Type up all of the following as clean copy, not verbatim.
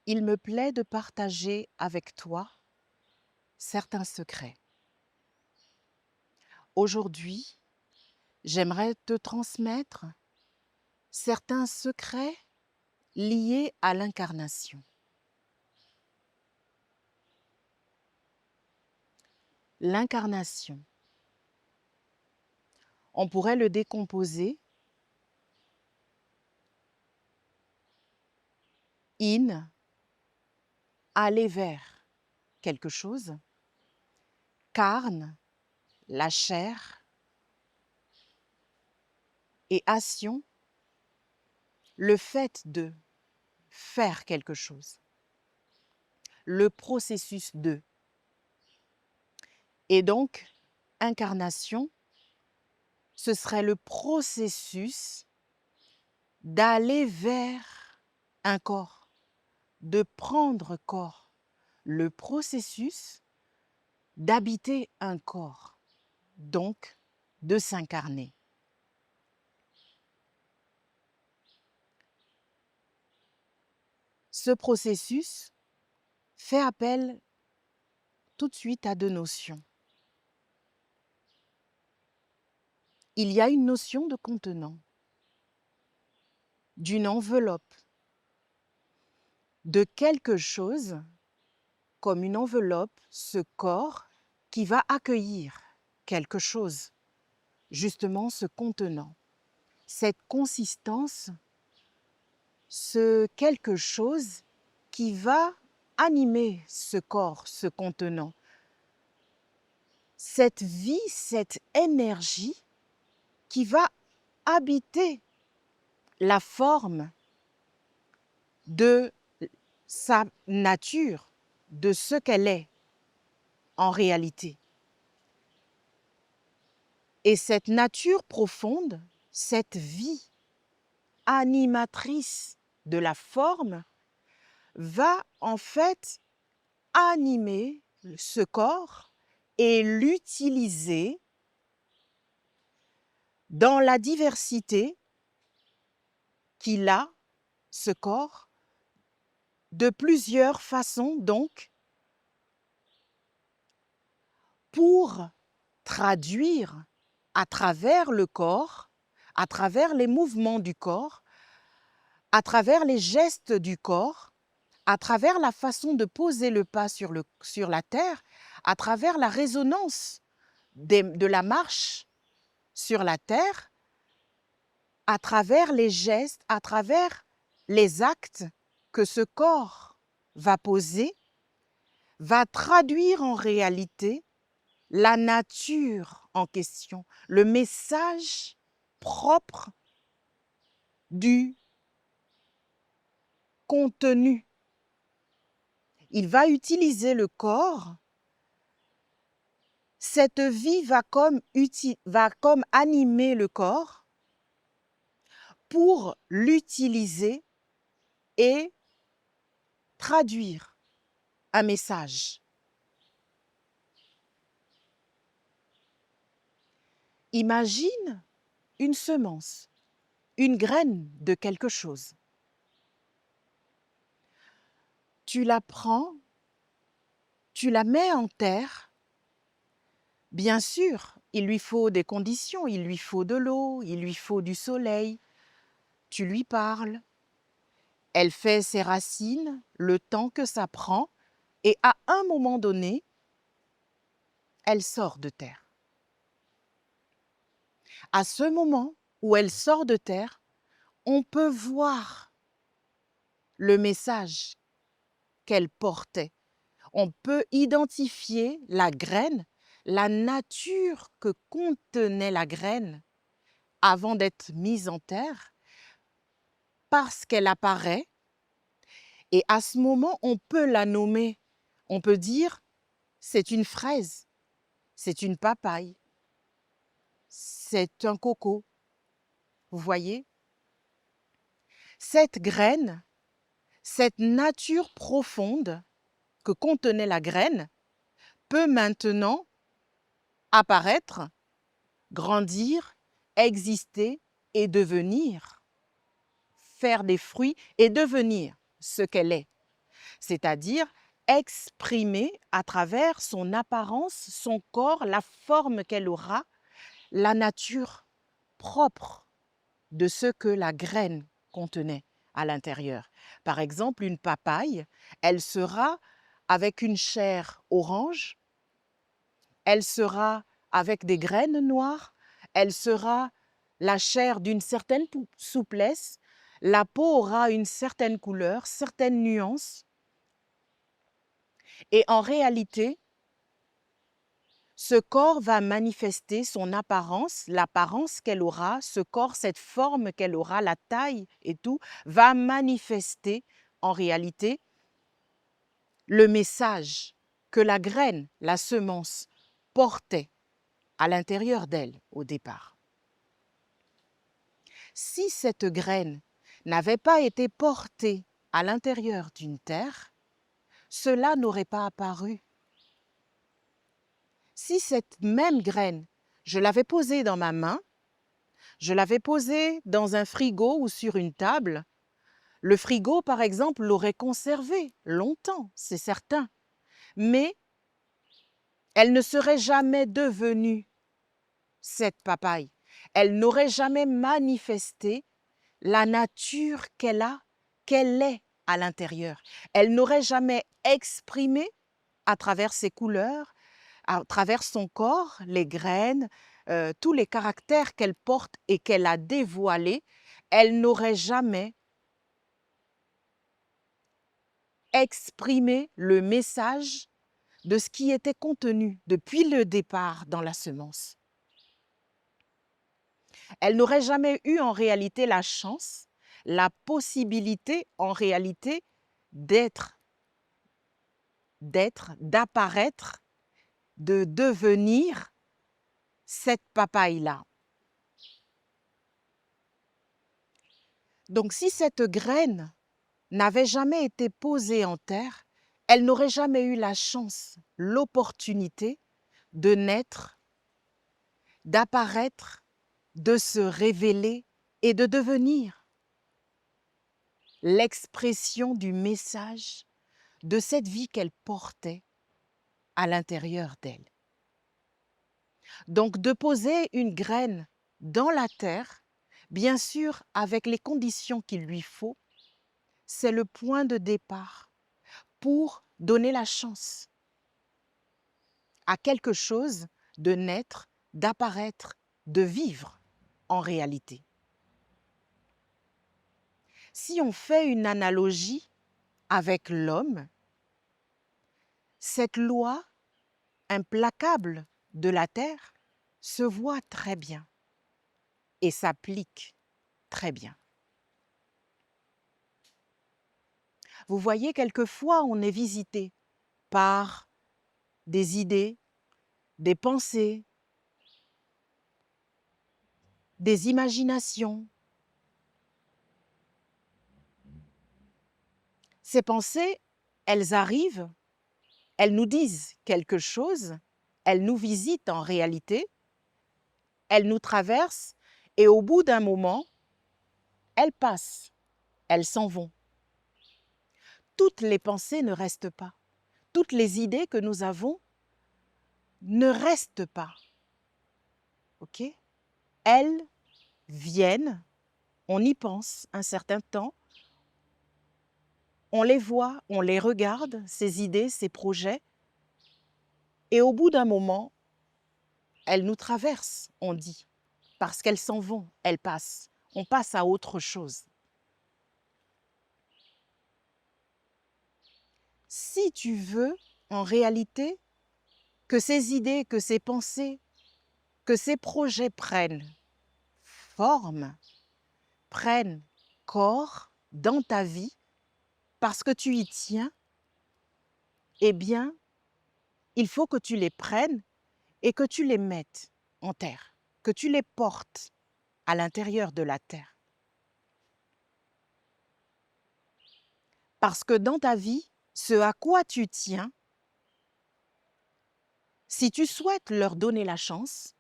il me plaît de partager avec toi certains secrets. Aujourd'hui, j'aimerais te transmettre certains secrets liés à l'incarnation. L'incarnation, on pourrait le décomposer in, aller vers quelque chose, carne, la chair, et action, le fait de faire quelque chose, le processus de. Et donc, incarnation, ce serait le processus d'aller vers un corps, de prendre corps, le processus d'habiter un corps, donc de s'incarner. Ce processus fait appel tout de suite à deux notions. Il y a une notion de contenant, d'une enveloppe, de quelque chose comme une enveloppe, ce corps qui va accueillir quelque chose, justement ce contenant, cette consistance, ce quelque chose qui va animer ce corps, ce contenant, cette vie, cette énergie qui va habiter la forme de sa nature, de ce qu'elle est en réalité. Et cette nature profonde, cette vie animatrice de la forme, va en fait animer ce corps et l'utiliser dans la diversité qu'il a, ce corps, de plusieurs façons donc, pour traduire à travers le corps, à travers les mouvements du corps, à travers les gestes du corps, à travers la façon de poser le pas sur la terre, à travers la résonance de la marche sur la terre, à travers les gestes, à travers les actes que ce corps va poser, va traduire en réalité la nature en question, le message propre du contenu. Il va utiliser le corps, cette vie va comme animer le corps pour l'utiliser et traduire un message. Imagine une semence, une graine de quelque chose. Tu la prends, tu la mets en terre. Bien sûr, il lui faut des conditions, il lui faut de l'eau, il lui faut du soleil. Tu lui parles. Elle fait ses racines, le temps que ça prend, et à un moment donné, elle sort de terre. À ce moment où elle sort de terre, on peut voir le message qu'elle portait. On peut identifier la graine, la nature que contenait la graine avant d'être mise en terre, parce qu'elle apparaît. Et à ce moment, on peut la nommer. On peut dire, c'est une fraise, c'est une papaye, c'est un coco. Vous voyez? Cette graine, cette nature profonde que contenait la graine peut maintenant apparaître, grandir, exister et devenir, faire des fruits et devenir ce qu'elle est. c'est-à-dire exprimer à travers son apparence, son corps, la forme qu'elle aura, la nature propre de ce que la graine contenait à l'intérieur. Par exemple, une papaye, elle sera avec une chair orange, elle sera avec des graines noires, elle sera la chair d'une certaine souplesse, la peau aura une certaine couleur, certaines nuances. Et en réalité, ce corps va manifester son apparence, l'apparence qu'elle aura, ce corps, cette forme qu'elle aura, la taille et tout, va manifester en réalité le message que la graine, la semence, portait à l'intérieur d'elle au départ. Si cette graine n'avait pas été portée à l'intérieur d'une terre, cela n'aurait pas apparu. Si cette même graine, je l'avais posée dans ma main, je l'avais posée dans un frigo ou sur une table, le frigo, par exemple, l'aurait conservée longtemps, c'est certain, mais elle ne serait jamais devenue cette papaye. Elle n'aurait jamais manifesté la nature qu'elle a, qu'elle est à l'intérieur. Elle n'aurait jamais exprimé à travers ses couleurs, à travers son corps, les graines, tous les caractères qu'elle porte et qu'elle a dévoilés, elle n'aurait jamais exprimé le message de ce qui était contenu depuis le départ dans la semence. Elle n'aurait jamais eu en réalité la chance, la possibilité en réalité d'apparaître, de devenir cette papaye-là. Donc si cette graine n'avait jamais été posée en terre, elle n'aurait jamais eu la chance, l'opportunité de naître, d'apparaître, de se révéler et de devenir l'expression du message de cette vie qu'elle portait à l'intérieur d'elle. Donc de poser une graine dans la terre, bien sûr avec les conditions qu'il lui faut, c'est le point de départ pour donner la chance à quelque chose de naître, d'apparaître, de vivre en réalité. Si on fait une analogie avec l'homme, cette loi implacable de la terre se voit très bien et s'applique très bien. Vous voyez, quelquefois, on est visité par des idées, des pensées, des imaginations. Ces pensées, elles arrivent, elles nous disent quelque chose, elles nous visitent en réalité, elles nous traversent et au bout d'un moment, elles passent, elles s'en vont. Toutes les pensées ne restent pas. Toutes les idées que nous avons ne restent pas. Ok ? Elles viennent, on y pense un certain temps, on les voit, on les regarde, ces idées, ces projets, et au bout d'un moment, elles nous traversent, on dit, parce qu'elles s'en vont, elles passent. On passe à autre chose. Si tu veux, en réalité, que ces idées, que ces pensées, que ces projets prennent forme, prennent corps dans ta vie, parce que tu y tiens, eh bien, il faut que tu les prennes et que tu les mettes en terre, que tu les portes à l'intérieur de la terre. Parce que dans ta vie, ce à quoi tu tiens, si tu souhaites leur donner la chance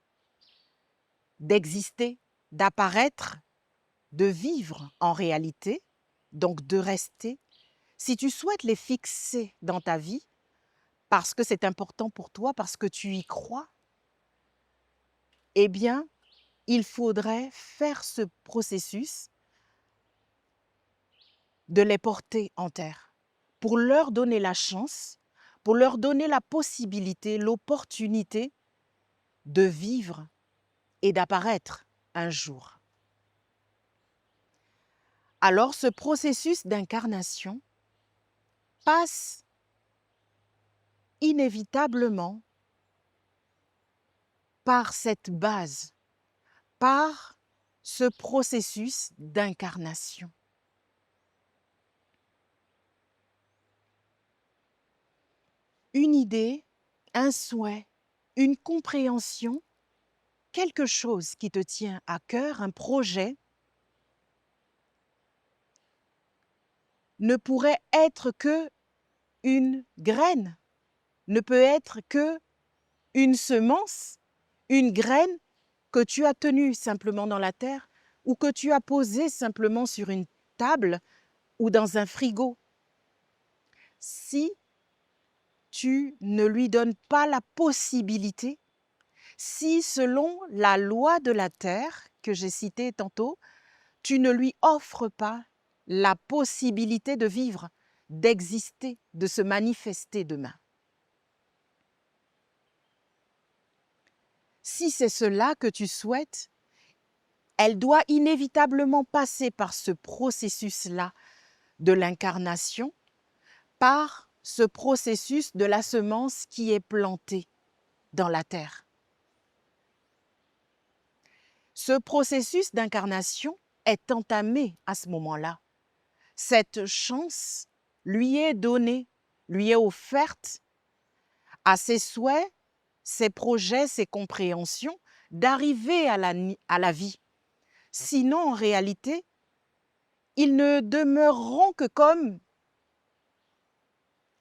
d'exister, d'apparaître, de vivre en réalité, donc de rester, Si tu souhaites les fixer dans ta vie, parce que c'est important pour toi, parce que tu y crois, eh bien, il faudrait faire ce processus de les porter en terre, pour leur donner la chance, pour leur donner la possibilité, l'opportunité de vivre et d'apparaître un jour. Alors ce processus d'incarnation passe inévitablement par cette base, par ce processus d'incarnation. Une idée, un souhait, une compréhension, quelque chose qui te tient à cœur, un projet, ne pourrait être que une graine, ne peut être que une semence, une graine que tu as tenue simplement dans la terre ou que tu as posée simplement sur une table ou dans un frigo. Si tu ne lui donnes pas la possibilité, si selon la loi de la terre que j'ai citée tantôt, tu ne lui offres pas la possibilité de vivre, d'exister, de se manifester demain. Si c'est cela que tu souhaites, elle doit inévitablement passer par ce processus-là de l'incarnation, par ce processus de la semence qui est plantée dans la terre. Ce processus d'incarnation est entamé à ce moment-là. Cette chance lui est donnée, lui est offerte à ses souhaits, ses projets, ses compréhensions, d'arriver à la vie. Sinon, en réalité, ils ne demeureront que comme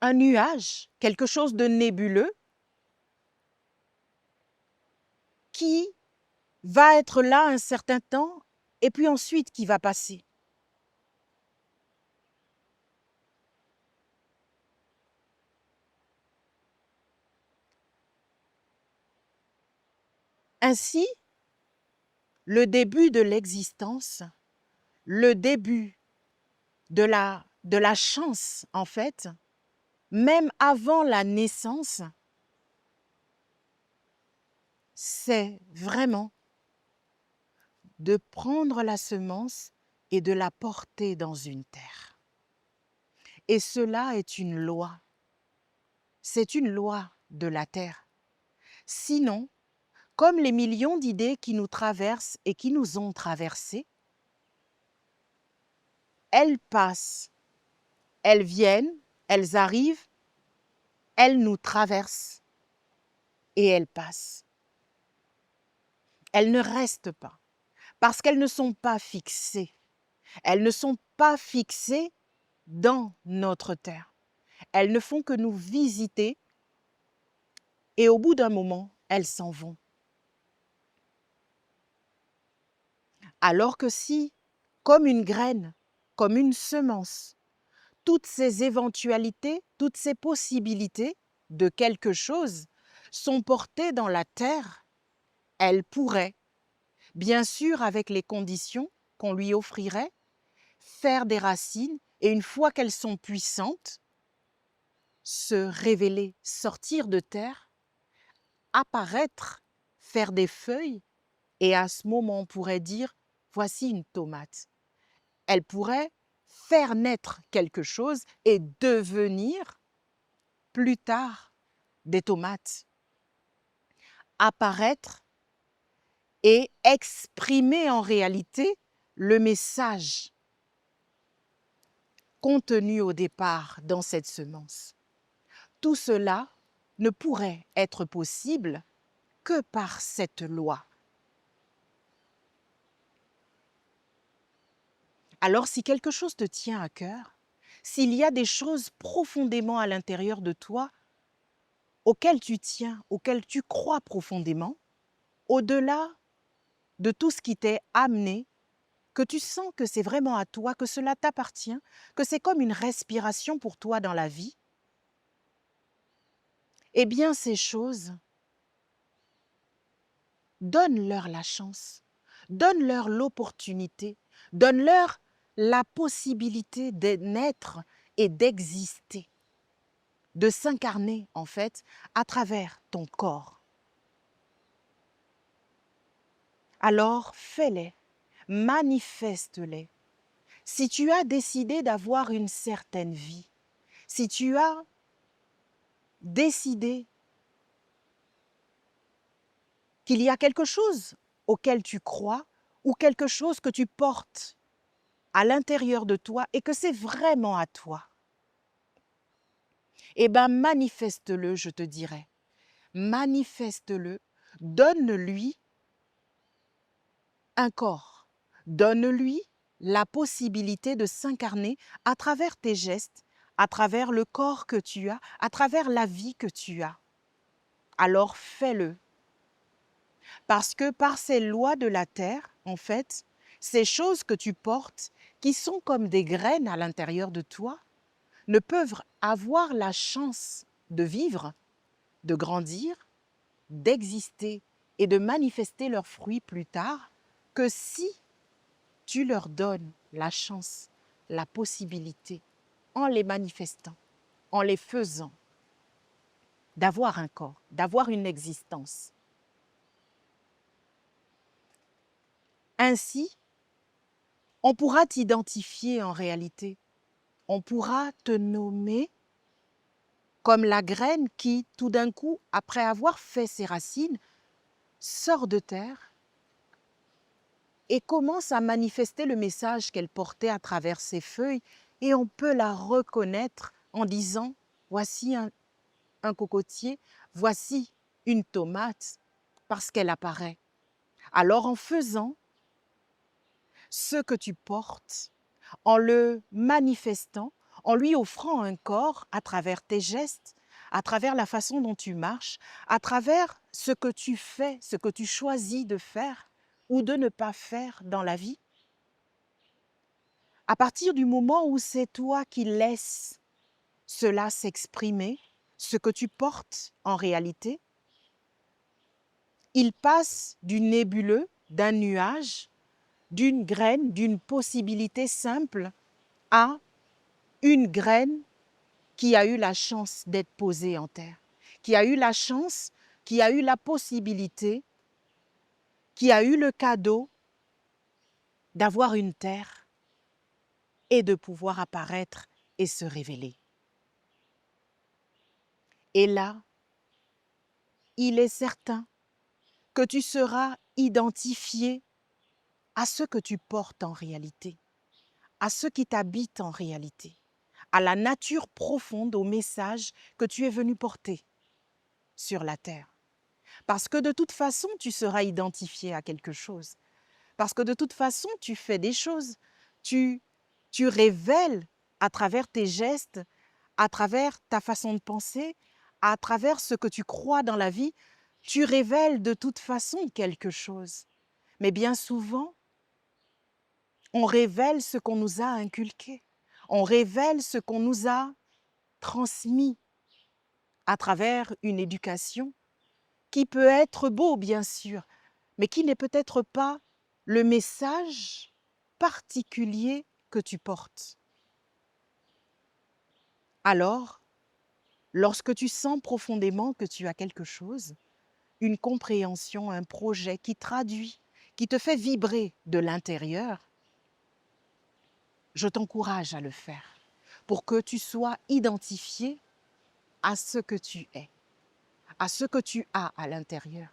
un nuage, quelque chose de nébuleux qui va être là un certain temps et puis ensuite qui va passer. Ainsi, le début de l'existence, le début de la chance, en fait, même avant la naissance, c'est vraiment de prendre la semence et de la porter dans une terre. Et cela est une loi. C'est une loi de la terre. Sinon, comme les millions d'idées qui nous traversent et qui nous ont traversées, elles passent, elles viennent, elles arrivent, elles nous traversent et elles passent. Elles ne restent pas parce qu'elles ne sont pas fixées. Elles ne sont pas fixées dans notre terre. Elles ne font que nous visiter et au bout d'un moment, elles s'en vont. Alors que si, comme une graine, comme une semence, toutes ces éventualités, toutes ces possibilités de quelque chose sont portées dans la terre, elles pourraient, bien sûr avec les conditions qu'on lui offrirait, faire des racines et une fois qu'elles sont puissantes, se révéler, sortir de terre, apparaître, faire des feuilles et à ce moment on pourrait dire voici une tomate. Elle pourrait faire naître quelque chose et devenir plus tard des tomates. Apparaître et exprimer en réalité le message contenu au départ dans cette semence. Tout cela ne pourrait être possible que par cette loi. Alors si quelque chose te tient à cœur, s'il y a des choses profondément à l'intérieur de toi auxquelles tu tiens, auxquelles tu crois profondément, au-delà de tout ce qui t'est amené que tu sens que c'est vraiment à toi, que cela t'appartient, que c'est comme une respiration pour toi dans la vie, eh bien ces choses, donne-leur la chance, donne-leur l'opportunité, donne-leur la possibilité de naître et d'exister, de s'incarner en fait à travers ton corps. Alors fais-les, manifeste-les. Si tu as décidé d'avoir une certaine vie, si tu as décidé qu'il y a quelque chose auquel tu crois ou quelque chose que tu portes à l'intérieur de toi et que c'est vraiment à toi, eh bien manifeste-le, je te dirais. Manifeste-le, donne-lui un corps, donne-lui la possibilité de s'incarner à travers tes gestes, à travers le corps que tu as, à travers la vie que tu as. Alors fais-le. Parce que par ces lois de la terre, en fait, ces choses que tu portes, qui sont comme des graines à l'intérieur de toi, ne peuvent avoir la chance de vivre, de grandir, d'exister et de manifester leurs fruits plus tard que si tu leur donnes la chance, la possibilité, en les manifestant, en les faisant, d'avoir un corps, d'avoir une existence. Ainsi, on pourra t'identifier en réalité. On pourra te nommer comme la graine qui, tout d'un coup, après avoir fait ses racines, sort de terre et commence à manifester le message qu'elle portait à travers ses feuilles. Et on peut la reconnaître en disant, voici un cocotier, voici une tomate, parce qu'elle apparaît. Alors en faisant ce que tu portes, en le manifestant, en lui offrant un corps à travers tes gestes, à travers la façon dont tu marches, à travers ce que tu fais, ce que tu choisis de faire ou de ne pas faire dans la vie. À partir du moment où c'est toi qui laisses cela s'exprimer, ce que tu portes en réalité, il passe du nébuleux, d'un nuage, d'une graine, d'une possibilité simple à une graine qui a eu la chance d'être posée en terre, qui a eu la chance, qui a eu la possibilité, qui a eu le cadeau d'avoir une terre et de pouvoir apparaître et se révéler. Et là, il est certain que tu seras identifié à ce que tu portes en réalité, à ce qui t'habite en réalité, à la nature profonde, au message que tu es venu porter sur la terre. Parce que de toute façon, tu seras identifié à quelque chose. Parce que de toute façon, tu fais des choses. Tu, tu révèles à travers tes gestes, à travers ta façon de penser, à travers ce que tu crois dans la vie, tu révèles de toute façon quelque chose. Mais bien souvent, on révèle ce qu'on nous a inculqué. On révèle ce qu'on nous a transmis à travers une éducation qui peut être beau, bien sûr, mais qui n'est peut-être pas le message particulier que tu portes. Alors, lorsque tu sens profondément que tu as quelque chose, une compréhension, un projet qui traduit, qui te fait vibrer de l'intérieur, je t'encourage à le faire pour que tu sois identifié à ce que tu es, à ce que tu as à l'intérieur,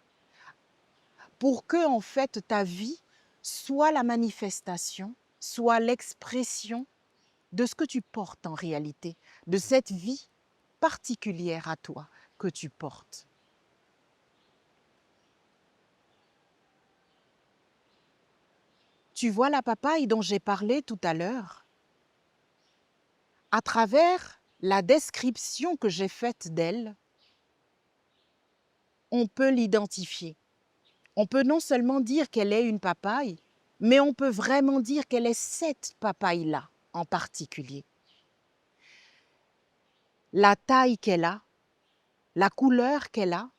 pour que en fait ta vie soit la manifestation, soit l'expression de ce que tu portes en réalité, de cette vie particulière à toi que tu portes. Tu vois la papaye dont j'ai parlé tout à l'heure, à travers la description que j'ai faite d'elle, on peut l'identifier. On peut non seulement dire qu'elle est une papaye, mais on peut vraiment dire quelle est cette papaye-là en particulier. La taille qu'elle a, la couleur qu'elle a,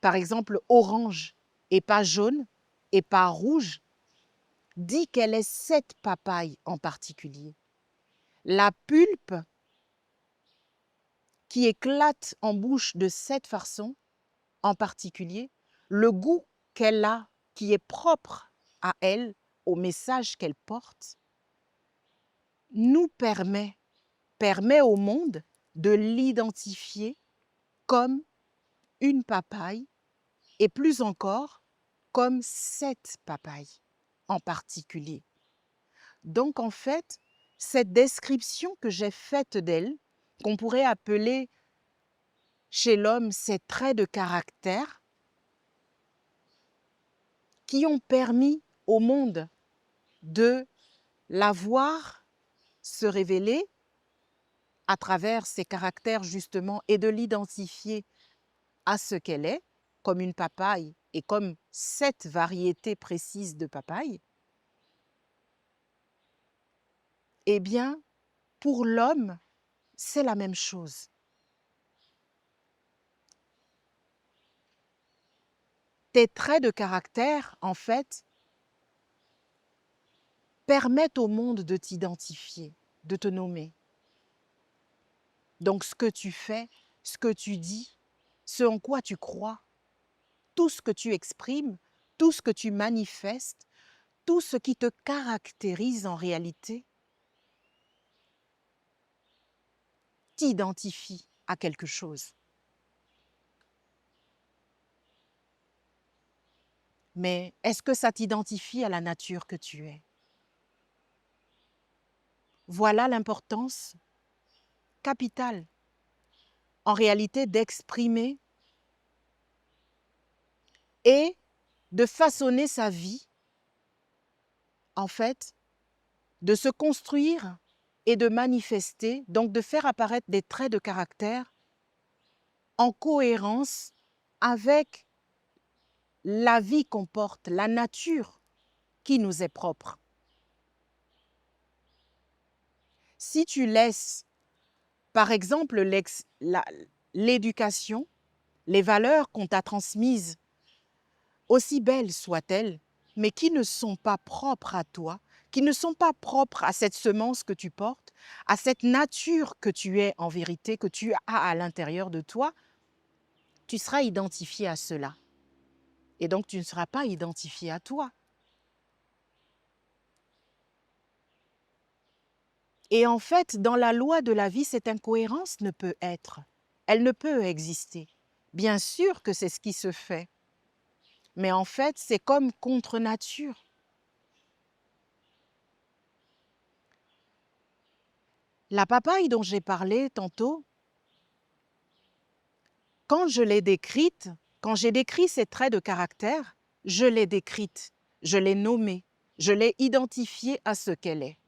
par exemple orange et pas jaune et pas rouge, dit quelle est cette papaye en particulier. La pulpe qui éclate en bouche de cette façon en particulier, le goût qu'elle a, qui est propre à elle, au message qu'elle porte, nous permet au monde de l'identifier comme une papaye et plus encore comme cette papaye en particulier. Donc en fait, cette description que j'ai faite d'elle, qu'on pourrait appeler chez l'homme ces traits de caractère, qui ont permis au monde de la voir se révéler à travers ses caractères justement et de l'identifier à ce qu'elle est, comme une papaye et comme cette variété précise de papaye, eh bien, pour l'homme, c'est la même chose. Tes traits de caractère, en fait, permettent au monde de t'identifier, de te nommer. Donc, ce que tu fais, ce que tu dis, ce en quoi tu crois, tout ce que tu exprimes, tout ce que tu manifestes, tout ce qui te caractérise en réalité, t'identifie à quelque chose. Mais est-ce que ça t'identifie à la nature que tu es? Voilà l'importance capitale, en réalité, d'exprimer et de façonner sa vie, en fait, de se construire et de manifester, donc de faire apparaître des traits de caractère en cohérence avec la vie qu'on porte, la nature qui nous est propre. Si tu laisses, par exemple, l'éducation, les valeurs qu'on t'a transmises, aussi belles soient-elles, mais qui ne sont pas propres à toi, qui ne sont pas propres à cette semence que tu portes, à cette nature que tu es en vérité, que tu as à l'intérieur de toi, tu seras identifié à cela. Et donc, tu ne seras pas identifié à toi. Et en fait, dans la loi de la vie, cette incohérence ne peut être. Elle ne peut exister. Bien sûr que c'est ce qui se fait. Mais en fait, c'est comme contre nature. La papaye dont j'ai parlé tantôt, quand je l'ai décrite, quand j'ai décrit ses traits de caractère, je l'ai décrite, je l'ai nommée, je l'ai identifiée à ce qu'elle est,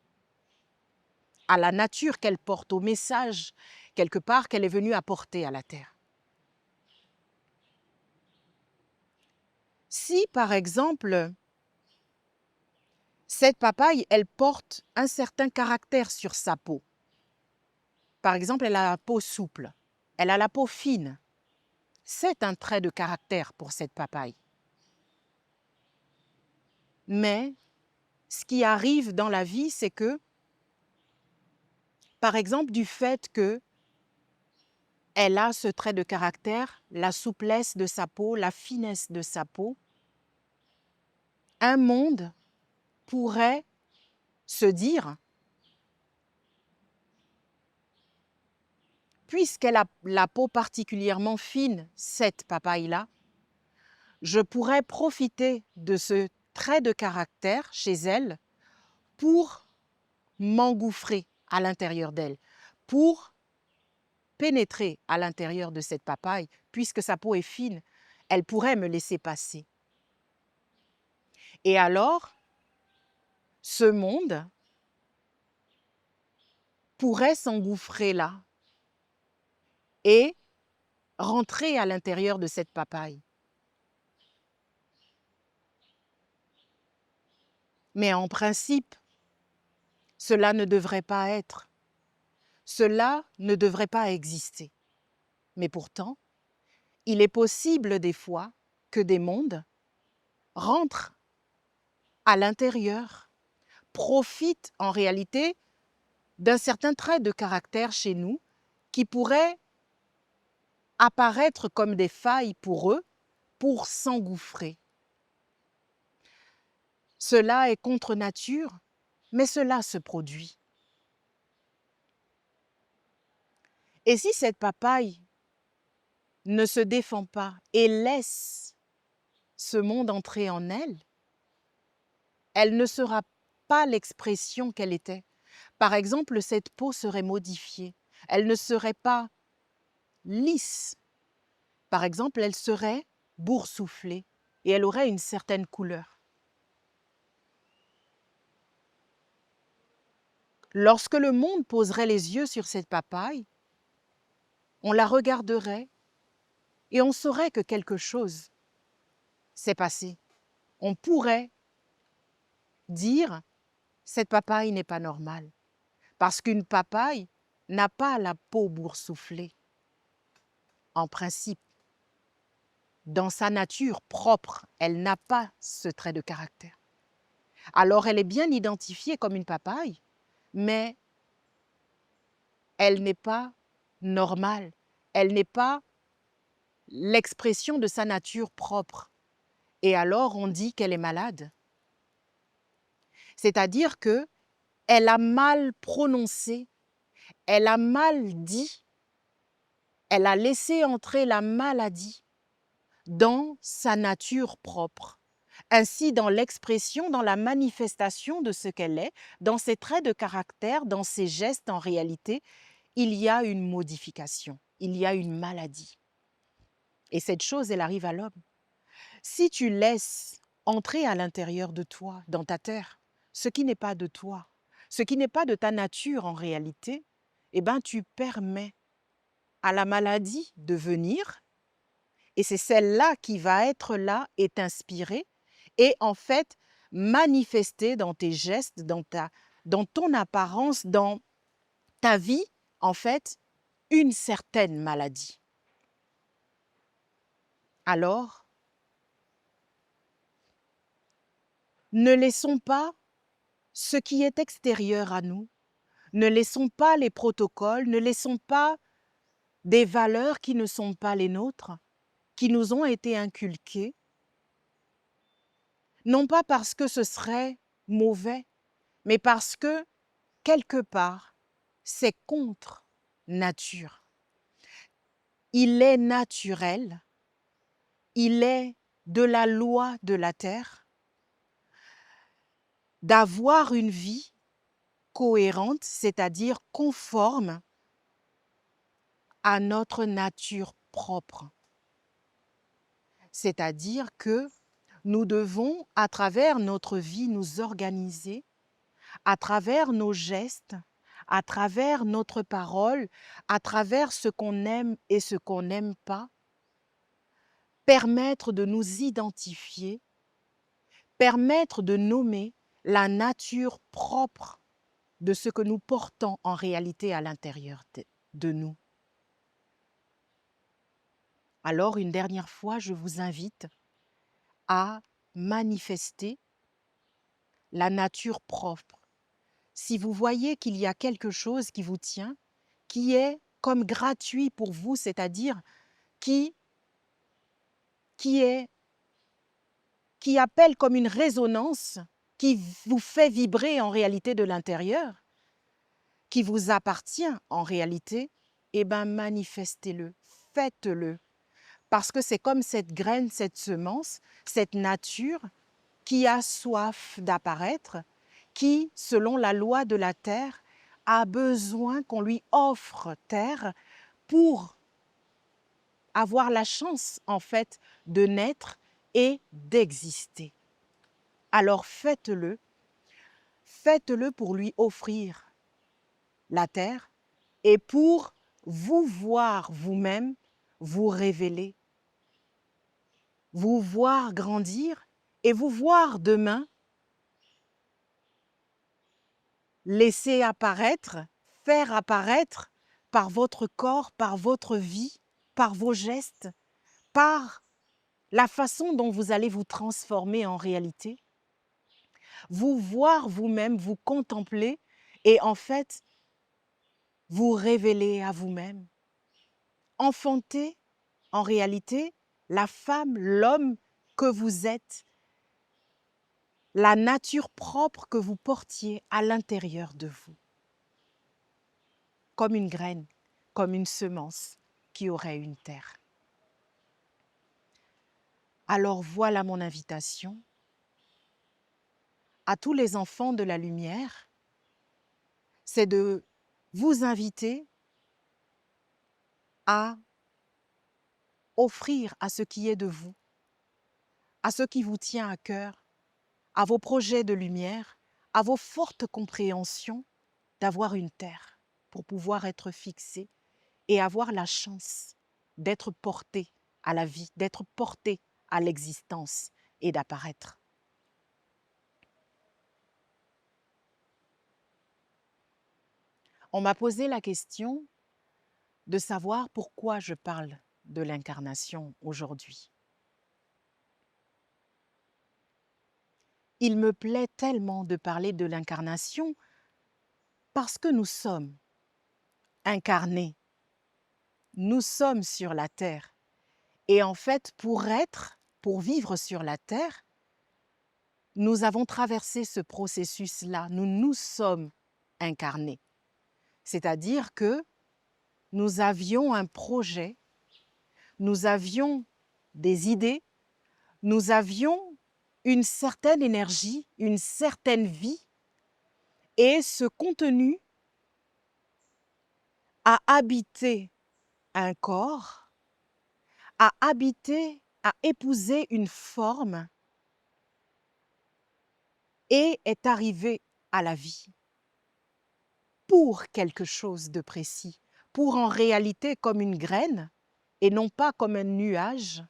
à la nature qu'elle porte, au message, quelque part, qu'elle est venue apporter à la terre. Si, par exemple, cette papaye, elle porte un certain caractère sur sa peau. Par exemple, elle a la peau souple, elle a la peau fine. C'est un trait de caractère pour cette papaye. Mais ce qui arrive dans la vie, c'est que, par exemple, du fait qu'elle a ce trait de caractère, la souplesse de sa peau, la finesse de sa peau, un monde pourrait se dire, puisqu'elle a la peau particulièrement fine, cette papaye-là, je pourrais profiter de ce trait de caractère chez elle pour m'engouffrer à l'intérieur d'elle, pour pénétrer à l'intérieur de cette papaye, puisque sa peau est fine, elle pourrait me laisser passer. Et alors, ce monde pourrait s'engouffrer là et rentrer à l'intérieur de cette papaye. Mais en principe, cela ne devrait pas être. Cela ne devrait pas exister. Mais pourtant, il est possible des fois que des mondes rentrent à l'intérieur, profitent en réalité d'un certain trait de caractère chez nous qui pourrait apparaître comme des failles pour eux pour s'engouffrer. Cela est contre nature, mais cela se produit. Et si cette papaye ne se défend pas et laisse ce monde entrer en elle, elle ne sera pas l'expression qu'elle était. Par exemple, cette peau serait modifiée. Elle ne serait pas lisse. Par exemple, elle serait boursouflée et elle aurait une certaine couleur. Lorsque le monde poserait les yeux sur cette papaye, on la regarderait et on saurait que quelque chose s'est passé. On pourrait dire, cette papaye n'est pas normale, parce qu'une papaye n'a pas la peau boursouflée. En principe, dans sa nature propre, elle n'a pas ce trait de caractère. Alors elle est bien identifiée comme une papaye, mais elle n'est pas normale. Elle n'est pas l'expression de sa nature propre. Et alors on dit qu'elle est malade. C'est-à-dire que elle a mal prononcé, elle a mal dit, elle a laissé entrer la maladie dans sa nature propre. Ainsi, dans l'expression, dans la manifestation de ce qu'elle est, dans ses traits de caractère, dans ses gestes, en réalité, il y a une modification, il y a une maladie. Et cette chose, elle arrive à l'homme. Si tu laisses entrer à l'intérieur de toi, dans ta terre, ce qui n'est pas de toi, ce qui n'est pas de ta nature en réalité, eh ben, tu permets à la maladie de venir et c'est celle-là qui va être là et t'inspirer et en fait manifester dans tes gestes, dans ton apparence, dans ta vie, en fait, une certaine maladie. Alors, ne laissons pas ce qui est extérieur à nous, ne laissons pas les protocoles, ne laissons pas des valeurs qui ne sont pas les nôtres, qui nous ont été inculquées, non pas parce que ce serait mauvais, mais parce que, quelque part, c'est contre nature. Il est naturel, il est de la loi de la terre d'avoir une vie cohérente, c'est-à-dire conforme à notre nature propre. C'est-à-dire que nous devons, à travers notre vie, nous organiser, à travers nos gestes, à travers notre parole, à travers ce qu'on aime et ce qu'on n'aime pas, permettre de nous identifier, permettre de nommer la nature propre de ce que nous portons en réalité à l'intérieur de nous. Alors, une dernière fois, je vous invite à manifester la nature propre. Si vous voyez qu'il y a quelque chose qui vous tient, qui est comme gratuit pour vous, c'est-à-dire qui, qui appelle comme une résonance, qui vous fait vibrer en réalité de l'intérieur, qui vous appartient en réalité, eh bien manifestez-le, faites-le. Parce que c'est comme cette graine, cette semence, cette nature qui a soif d'apparaître, qui, selon la loi de la terre, a besoin qu'on lui offre terre pour avoir la chance, en fait, de naître et d'exister. Alors faites-le pour lui offrir la terre et pour vous voir vous-même, vous révéler, vous voir grandir et vous voir demain laisser apparaître, faire apparaître par votre corps, par votre vie, par vos gestes, par la façon dont vous allez vous transformer en réalité. Vous voir vous-même, vous contempler et en fait, vous révéler à vous-même. Enfanter, en réalité, la femme, l'homme que vous êtes, la nature propre que vous portiez à l'intérieur de vous. Comme une graine, comme une semence qui aurait une terre. Alors voilà mon invitation à tous les enfants de la lumière, c'est de vous inviter à offrir à ce qui est de vous, à ce qui vous tient à cœur, à vos projets de lumière, à vos fortes compréhensions d'avoir une terre pour pouvoir être fixé et avoir la chance d'être porté à la vie, d'être porté à l'existence et d'apparaître. On m'a posé la question de savoir pourquoi je parle de l'incarnation aujourd'hui. Il me plaît tellement de parler de l'incarnation parce que nous sommes incarnés. Nous sommes sur la terre. Et en fait, pour vivre sur la terre, nous avons traversé ce processus-là. Nous nous sommes incarnés. C'est-à-dire que nous avions un projet, nous avions des idées, nous avions une certaine énergie, une certaine vie, et ce contenu a habité un corps, a habité, a épousé une forme et est arrivé à la vie pour quelque chose de précis, pour en réalité comme une graine et non pas comme un nuage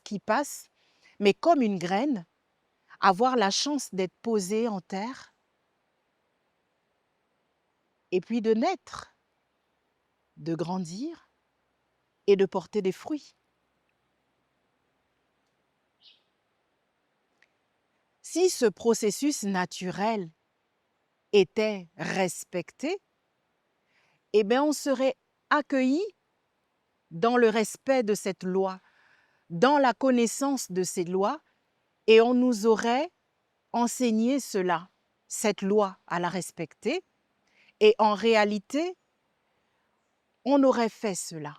qui passe, mais comme une graine, avoir la chance d'être posée en terre et puis de naître, de grandir et de porter des fruits. Si ce processus naturel était respecté, eh bien on serait accueilli dans le respect de cette loi, dans la connaissance de ces lois, et on nous aurait enseigné cela, cette loi à la respecter, et en réalité, on aurait fait cela.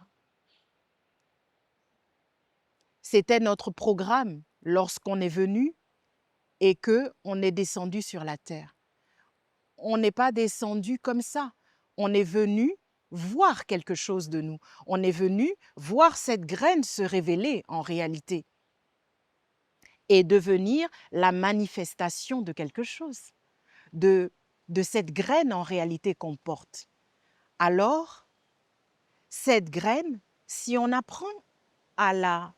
C'était notre programme lorsqu'on est venu et qu'on est descendu sur la terre. On n'est pas descendu comme ça. On est venu voir quelque chose de nous. On est venu voir cette graine se révéler en réalité et devenir la manifestation de quelque chose, de cette graine en réalité qu'on porte. Alors, cette graine, si on apprend à la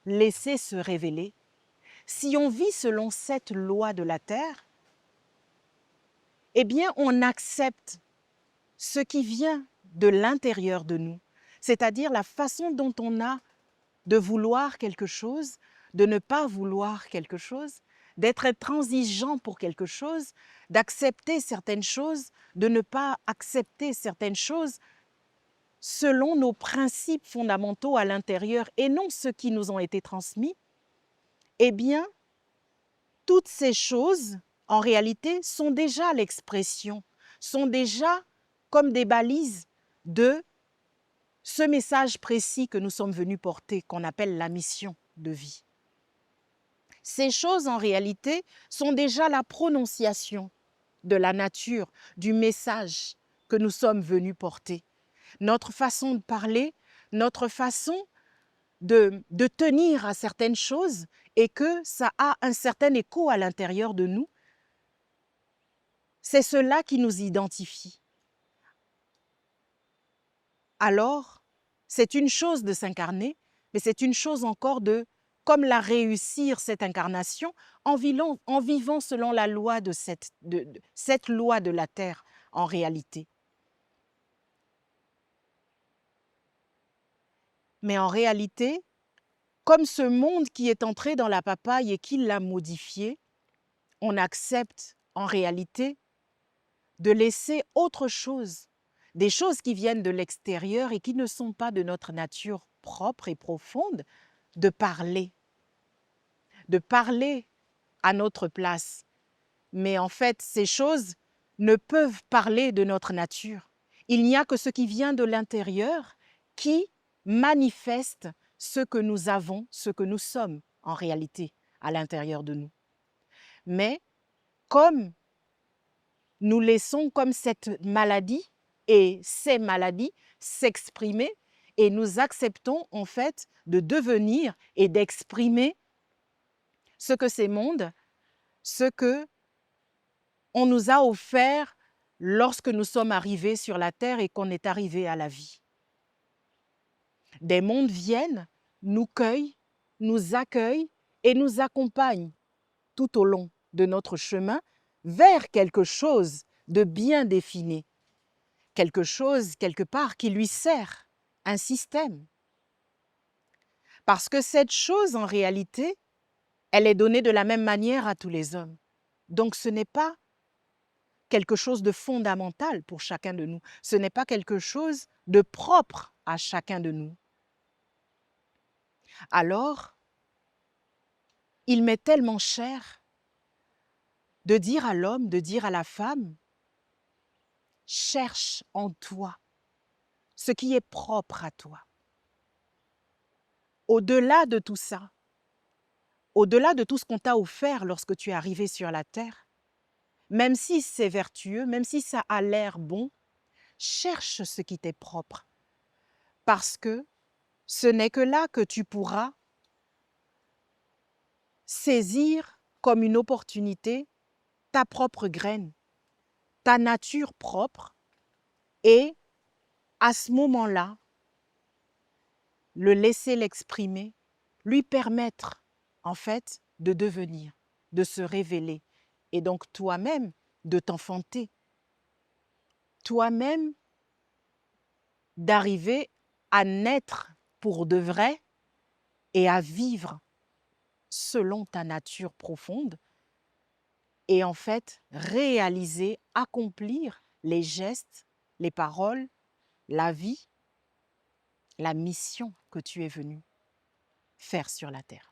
laisser se révéler, si on vit selon cette loi de la terre, eh bien, on accepte ce qui vient de l'intérieur de nous, c'est-à-dire la façon dont on a de vouloir quelque chose, de ne pas vouloir quelque chose, d'être intransigeant pour quelque chose, d'accepter certaines choses, de ne pas accepter certaines choses selon nos principes fondamentaux à l'intérieur et non ceux qui nous ont été transmis, eh bien, toutes ces choses, en réalité, sont déjà l'expression, sont déjà comme des balises de ce message précis que nous sommes venus porter, qu'on appelle la mission de vie. Ces choses, en réalité, sont déjà la prononciation de la nature, du message que nous sommes venus porter. Notre façon de parler, notre façon de tenir à certaines choses et que ça a un certain écho à l'intérieur de nous, c'est cela qui nous identifie. Alors, c'est une chose de s'incarner, mais c'est une chose encore de comme la réussir cette incarnation en vivant selon la loi de cette loi de la terre en réalité. Mais en réalité, comme ce monde qui est entré dans la papaye et qui l'a modifié, on accepte en réalité de laisser autre chose, des choses qui viennent de l'extérieur et qui ne sont pas de notre nature propre et profonde, de parler à notre place. Mais en fait, ces choses ne peuvent parler de notre nature. Il n'y a que ce qui vient de l'intérieur qui manifeste ce que nous avons, ce que nous sommes en réalité à l'intérieur de nous. Mais comme nous laissons comme cette maladie et ces maladies s'exprimer et nous acceptons en fait de devenir et d'exprimer ce que ces mondes, ce que on nous a offert lorsque nous sommes arrivés sur la terre et qu'on est arrivé à la vie. Des mondes viennent, nous cueillent, nous accueillent et nous accompagnent tout au long de notre chemin vers quelque chose de bien défini, quelque chose quelque part qui lui sert, un système. Parce que cette chose en réalité, elle est donnée de la même manière à tous les hommes. Donc ce n'est pas quelque chose de fondamental pour chacun de nous. Ce n'est pas quelque chose de propre à chacun de nous. Alors, il m'est tellement cher de dire à l'homme, de dire à la femme, cherche en toi ce qui est propre à toi. Au-delà de tout ça, au-delà de tout ce qu'on t'a offert lorsque tu es arrivé sur la terre, même si c'est vertueux, même si ça a l'air bon, cherche ce qui t'est propre. Parce que ce n'est que là que tu pourras saisir comme une opportunité ta propre graine, ta nature propre, et à ce moment-là, le laisser l'exprimer, lui permettre en fait de devenir, de se révéler, et donc toi-même de t'enfanter, toi-même d'arriver à naître pour de vrai et à vivre selon ta nature profonde et en fait réaliser, accomplir les gestes, les paroles, la vie, la mission que tu es venu faire sur la terre.